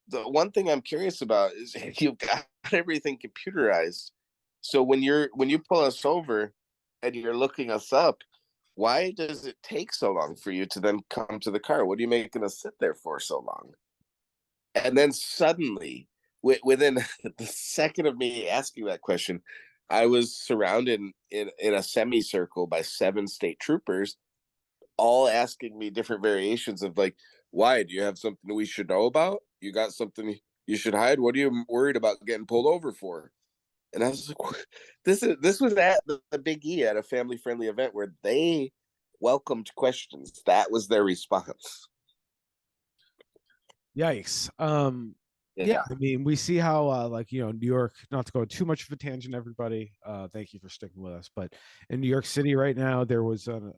"The one thing I'm curious about is you've got everything computerized. So when you pull us over and you're looking us up, why does it take so long for you to then come to the car? What are you making us sit there for so long?" And then suddenly, within the second of me asking that question, I was surrounded in a semicircle by 7 state troopers, all asking me different variations of like, why? Do you have something we should know about? You got something you should hide? What are you worried about getting pulled over for? And I was like, this was at the Big E at a family friendly event where they welcomed questions. That was their response. yikes. Yeah, Yeah, I mean, we see how like, you know, New York, not to go too much of a tangent, everybody. Thank you for sticking with us. But in New York City right now, there was a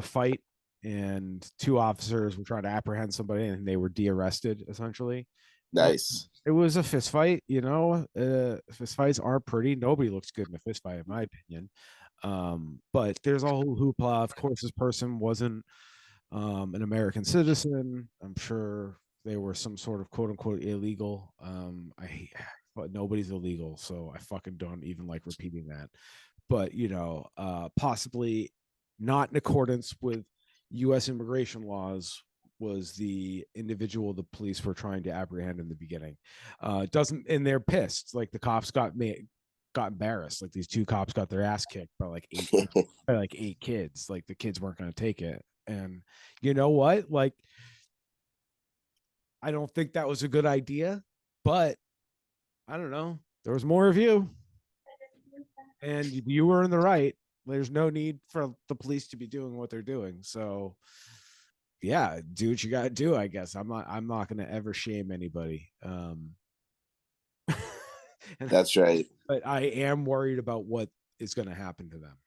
fight, and two officers were trying to apprehend somebody, and they were de-arrested essentially. nice. It was a fist fight, you know. Fist fights are pretty. Nobody looks good in a fist fight, in my opinion. But there's a whole hoopla. Of course, this person wasn't an American citizen. I'm sure they were some sort of quote unquote illegal. But nobody's illegal, so I fucking don't even like repeating that. But you know, possibly not in accordance with U.S. immigration laws was the individual the police were trying to apprehend in the beginning. Doesn't and they're pissed. Like the cops got embarrassed. Like these two cops got their ass kicked by like 8 kids. Like the kids weren't going to take it. And you know what? Like I don't think that was a good idea, but I don't know. There was more of you, and you were in the right. There's no need for the police to be doing what they're doing. So yeah, do what you got to do. I guess I'm not going to ever shame anybody. And, That's right. but I am worried about what is going to happen to them.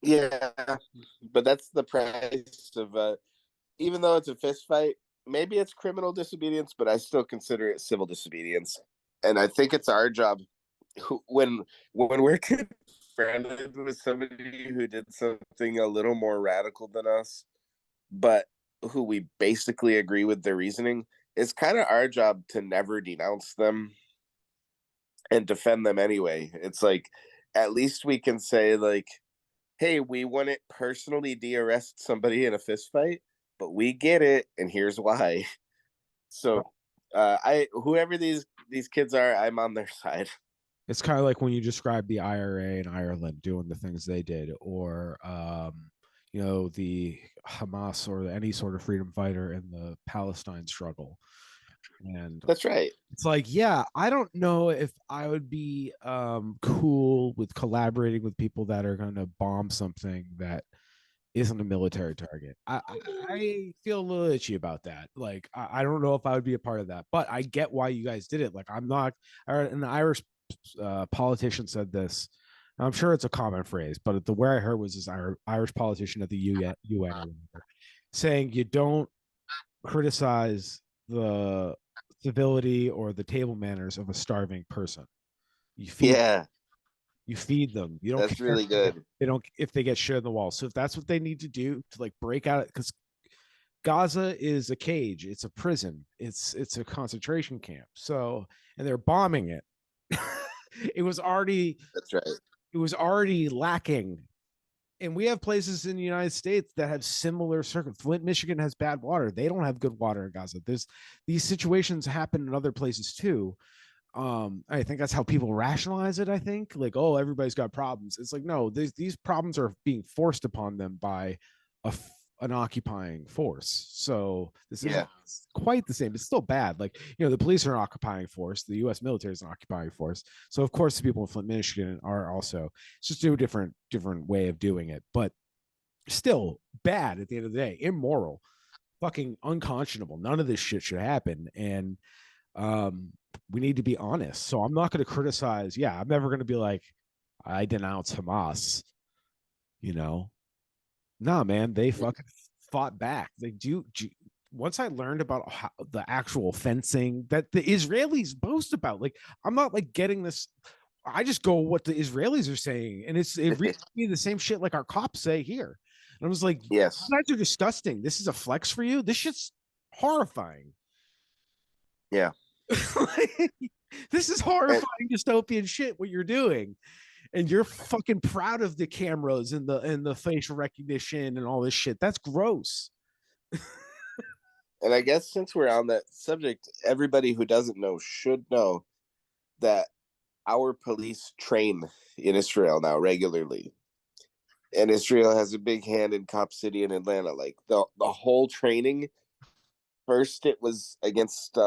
Yeah, but that's the price of even though it's a fist fight, maybe it's criminal disobedience, but I still consider it civil disobedience. And I think it's our job when we're confronted with somebody who did something a little more radical than us, but who we basically agree with their reasoning, it's kind of our job to never denounce them and defend them anyway. It's like at least we can say like, hey, we wouldn't personally de-arrest somebody in a fist fight, but we get it, and here's why. So, I whoever these these kids are, I'm on their side. It's kind of like when you describe the IRA in Ireland doing the things they did, or the Hamas or any sort of freedom fighter in the Palestine struggle. And That's right. it's like, yeah, I don't know if I would be cool with collaborating with people that are going to bomb something that isn't a military target. I feel a little itchy about that. Like, I don't know if I would be a part of that, but I get why you guys did it. Like, I'm not. An Irish politician said this. I'm sure it's a common phrase, but the where I heard was this Irish politician at the UN saying you don't criticize the civility or the table manners of a starving person. You feed Yeah, you feed them. You don't that's care really good. they don't if they get shit in the wall. So if that's what they need to do to like break out, because Gaza is a cage, it's a prison, it's a concentration camp. So and they're bombing it. it was already That's right. it was already lacking. And we have places in the United States that have similar circumstances. Flint, Michigan has bad water. They don't have good water in Gaza. These situations happen in other places too. I think that's how people rationalize it. I think like, oh, everybody's got problems. It's like, no, these problems are being forced upon them by an occupying force. So this isn't quite the same. It's still bad. Like, the police are an occupying force. The U.S. military is an occupying force. So of course the people in Flint, Michigan are also. It's just a different way of doing it, but still bad at the end of the day. Immoral, fucking unconscionable. None of this shit should happen. And we need to be honest. So I'm not going to criticize. Yeah, I'm never going to be like, I denounce Hamas. Nah, man, they fucking fought back. They do. Once I learned about the actual fencing that the Israelis boast about, like, I'm not like getting this. I just go what the Israelis are saying, and it reads me the same shit like our cops say here. And I was like, yes, you guys are disgusting. This is a flex for you. This shit's horrifying. yeah. This is horrifying dystopian shit what you're doing, and you're fucking proud of the cameras and the facial recognition and all this shit. That's gross. And I guess since we're on that subject, everybody who doesn't know should know that our police train in Israel now regularly, and Israel has a big hand in Cop City and Atlanta. Like the whole training. First, it was against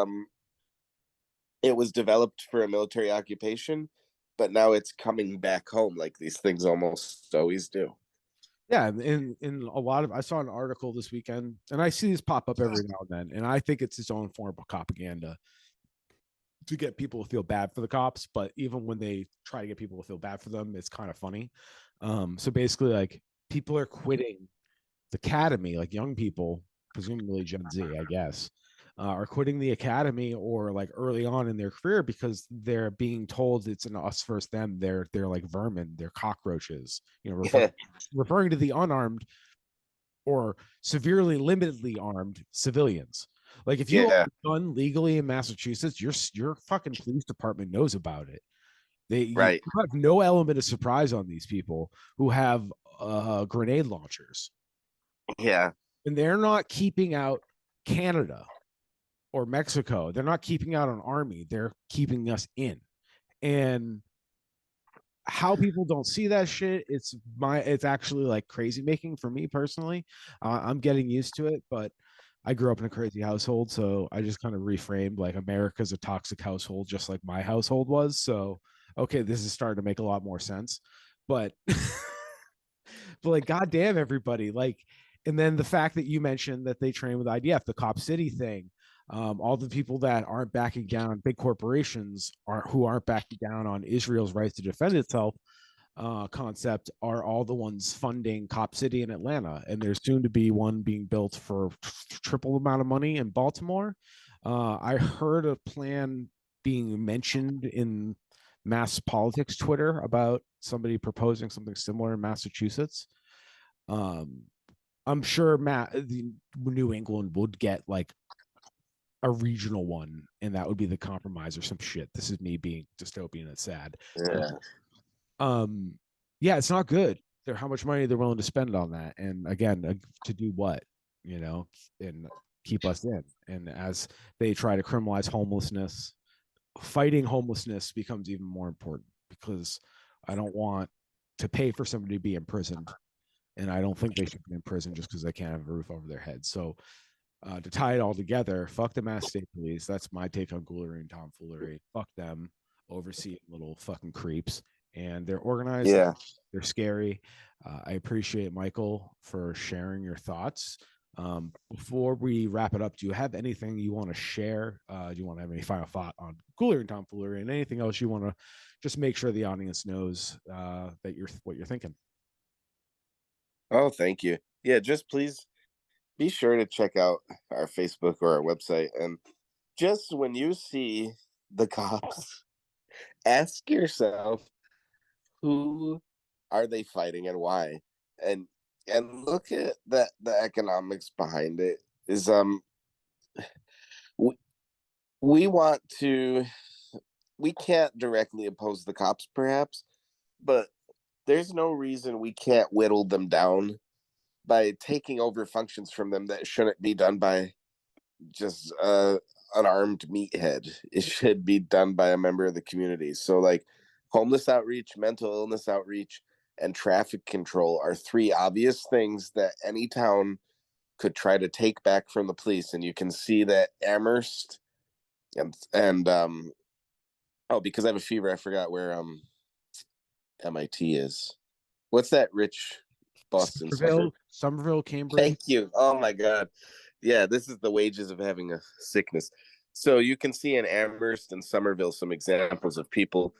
it was developed for a military occupation, but now it's coming back home like these things almost always do. Yeah, in a lot of I saw an article this weekend, and I see this pop up every now and then, and I think it's its own form of propaganda to get people to feel bad for the cops. But even when they try to get people to feel bad for them, it's kind of funny. So basically, like, people are quitting the academy, like young people, presumably Gen Z, I guess, are quitting the academy or like early on in their career because they're being told it's an us versus them. They're like vermin, they're cockroaches, referring to the unarmed or severely limitedly armed civilians. Like, if you own a gun legally in Massachusetts, your fucking police department knows about it. You have no element of surprise on these people who have grenade launchers. Yeah. And they're not keeping out Canada or Mexico. They're not keeping out an army. They're keeping us in. And how people don't see that shit, it's actually like crazy making for me personally. I'm getting used to it, but I grew up in a crazy household, so I just kind of reframed like America's a toxic household, just like my household was. So okay, this is starting to make a lot more sense. But but like, goddamn, everybody, like, and then the fact that you mentioned that they train with IDF, the Cop City thing, all the people that aren't backing down, big corporations who aren't backing down on Israel's rights to defend itself concept, are all the ones funding Cop City in Atlanta, and there's soon to be one being built for triple amount of money in Baltimore. I heard a plan being mentioned in mass politics Twitter about somebody proposing something similar in Massachusetts. I'm sure New England would get like a regional one, and that would be the compromise or some shit. This is me being dystopian and sad. Yeah, it's not good. How much money they're willing to spend on that, and again, to do what, and keep us in. And as they try to criminalize homelessness, fighting homelessness becomes even more important, because I don't want to pay for somebody to be imprisoned, and I don't think they should be in prison just because they can't have a roof over their head. So to tie it all together, fuck the Mass State Police. That's my take on ghoulery and tomfoolery. Fuck them, overseeing little fucking creeps. And they're organized. Yeah. They're scary. I appreciate Michael for sharing your thoughts. Before we wrap it up, do you have anything you want to share? Do you want to have any final thought on ghoulery and tomfoolery, and anything else you want to just make sure the audience knows that you're what you're thinking? Oh, thank you. Yeah, just please be sure to check out our Facebook or our website. And just when you see the cops, ask yourself, who are they fighting and why? And look at the economics behind it. Is we, we want to we can't directly oppose the cops perhaps, but there's no reason we can't whittle them down by taking over functions from them that shouldn't be done by just an armed meathead. It should be done by a member of the community. So, like, homeless outreach, mental illness outreach, and traffic control are three obvious things that any town could try to take back from the police. And you can see that Amherst and oh, because I have a fever, I forgot where MIT is. What's that rich Boston suburb? Somerville, Cambridge. Thank you. Oh my God. Yeah, this is the wages of having a sickness. So you can see in Amherst and Somerville some examples of people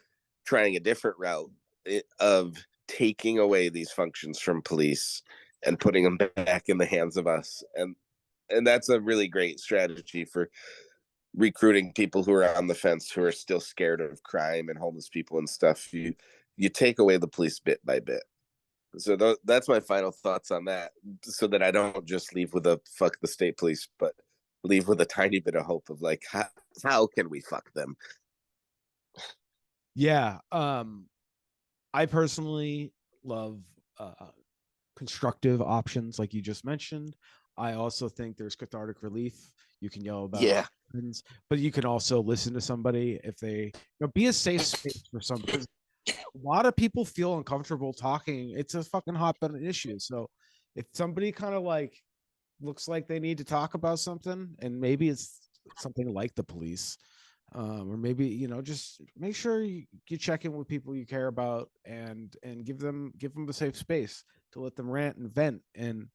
trying a different route of taking away these functions from police and putting them back in the hands of us. And that's a really great strategy for recruiting people who are on the fence, who are still scared of crime and homeless people and stuff. You take away the police bit by bit. So that's my final thoughts on that, so that I don't just leave with a fuck the state police, but leave with a tiny bit of hope of, like, how can we fuck them? Yeah. I personally love constructive options like you just mentioned. I also think there's cathartic relief. You can yell about Yeah. things, but you can also listen to somebody if they, be a safe space for some, because a lot of people feel uncomfortable talking. It's a fucking hot button issue. So if somebody kind of like looks like they need to talk about something, and maybe it's something like the police, or maybe just make sure you check in with people you care about, and give them the safe space to let them rant and vent. And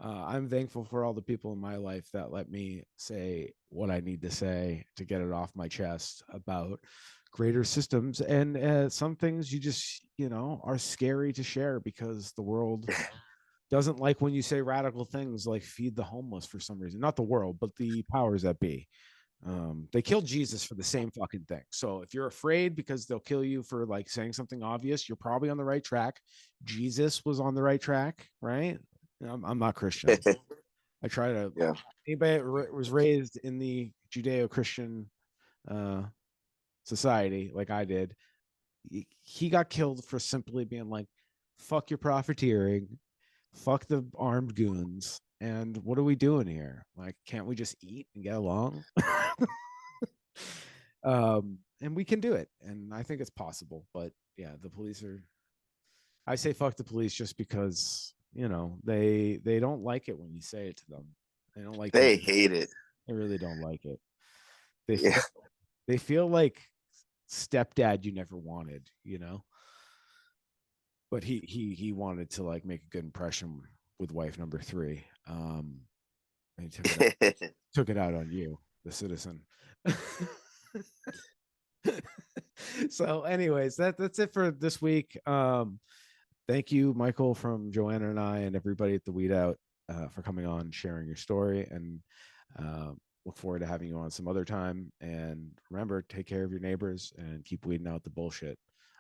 I'm thankful for all the people in my life that let me say what I need to say to get it off my chest about greater systems. And some things you just are scary to share, because the world doesn't like when you say radical things like feed the homeless. For some reason, not the world, but the powers that be. They killed Jesus for the same fucking thing. So if you're afraid because they'll kill you for like saying something obvious, you're probably on the right track. Jesus was on the right track, right? I'm not Christian. I try to. Yeah. Anybody that was raised in the Judeo-Christian society like I did, he got killed for simply being like, "Fuck your profiteering, fuck the armed goons." And what are we doing here? Like, can't we just eat and get along? And we can do it, and I think it's possible. But yeah, the police are. I say fuck the police just because they don't like it when you say it to them. They don't like They it. hate it. They really don't like it. They Yeah. feel they feel like stepdad you never wanted, But he wanted to like make a good impression with wife number 3. And he took it out on you, the citizen. So anyways, that's it for this week. Thank you, Michael, from Joanna and I and everybody at the Weed Out, for coming on, sharing your story, and look forward to having you on some other time. And remember, take care of your neighbors and keep weeding out the bullshit.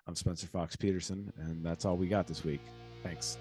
I'm Spencer Fox Peterson, and that's all we got this week. Thanks.